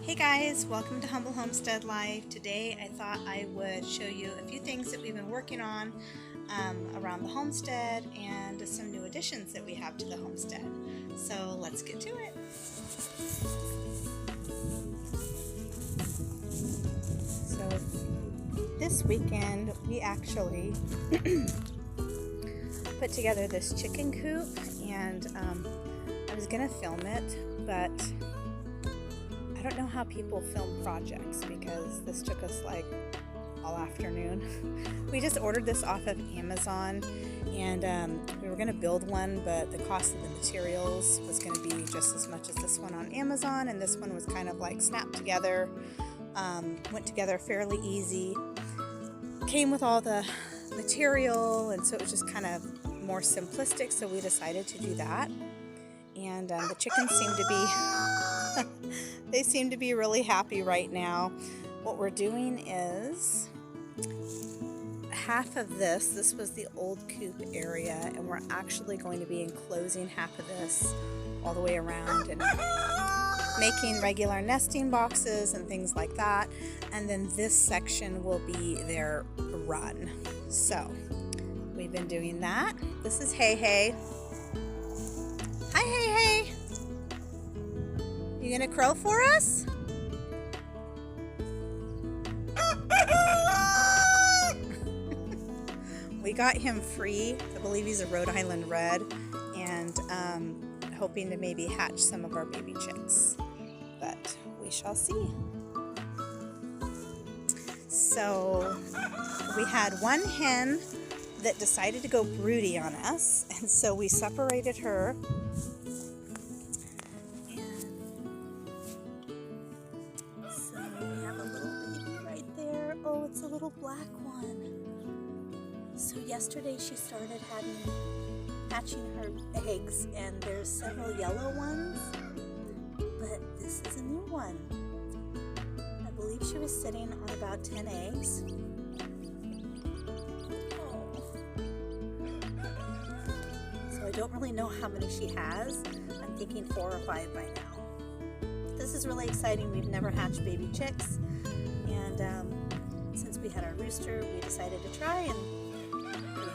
Hey guys, welcome to Humble Homestead Life. Today I thought I would show you a few things that we've been working on around the homestead and some new additions that we have to the homestead. So let's get to it. So this weekend we actually put together this chicken coop, and I was gonna film it, but I don't know how people film projects because this took us like all afternoon. We just ordered this off of Amazon, and we were gonna build one, but the cost of the materials was gonna be just as much as this one on Amazon, and this one was kind of like snapped together, went together fairly easy, came with all the material, and so it was just kind of more simplistic, so we decided to do that. And the chickens seem to be they seem to be really happy right now. What we're doing is half of this was the old coop area, and we're actually going to be enclosing half of this all the way around and making regular nesting boxes and things like that, and then this section will be their run. So we've been doing that. This is Hey Hey. Hi Hey Hey. You gonna crow for us? We got him free. I believe he's a Rhode Island Red, and hoping to maybe hatch some of our baby chicks, but we shall see. So we had one hen that decided to go broody on us, and so we separated her. Oh, it's a little black one. So yesterday she started hatching her eggs, and there's several yellow ones, but this is a new one. I believe she was sitting on about 10 eggs. Oh. So I don't really know how many she has. I'm thinking 4 or 5 by now. This is really exciting. We've never hatched baby chicks, and since we had our rooster, we decided to try, and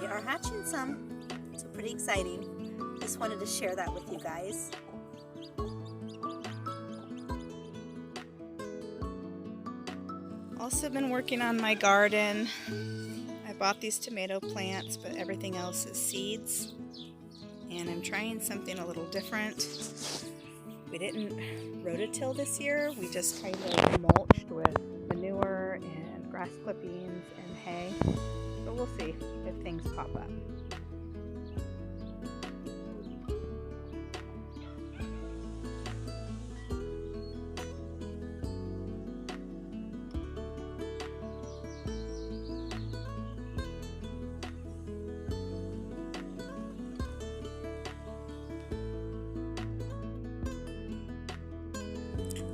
we are hatching some. So pretty exciting. Just wanted to share that with you guys. Also been working on my garden. I bought these tomato plants, but everything else is seeds. And I'm trying something a little different. We didn't rototill this year. We just kind of mulched with manure and grass clippings and hay, but we'll see if things pop up.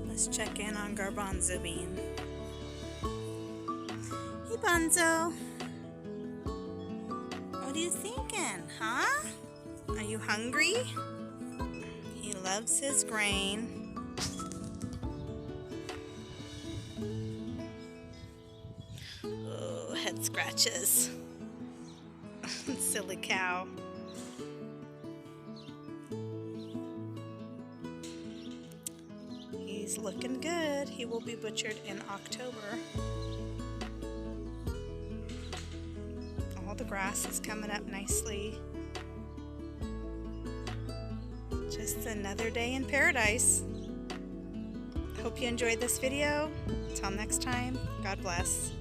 Let's check in on Garbanzo Bean. Hey Bunzo, what are you thinking, huh? Are you hungry? He loves his grain. Oh, head scratches. Silly cow. He's looking good. He will be butchered in October. All the grass is coming up nicely. Just another day in paradise. Hope you enjoyed this video. Until next time, God bless.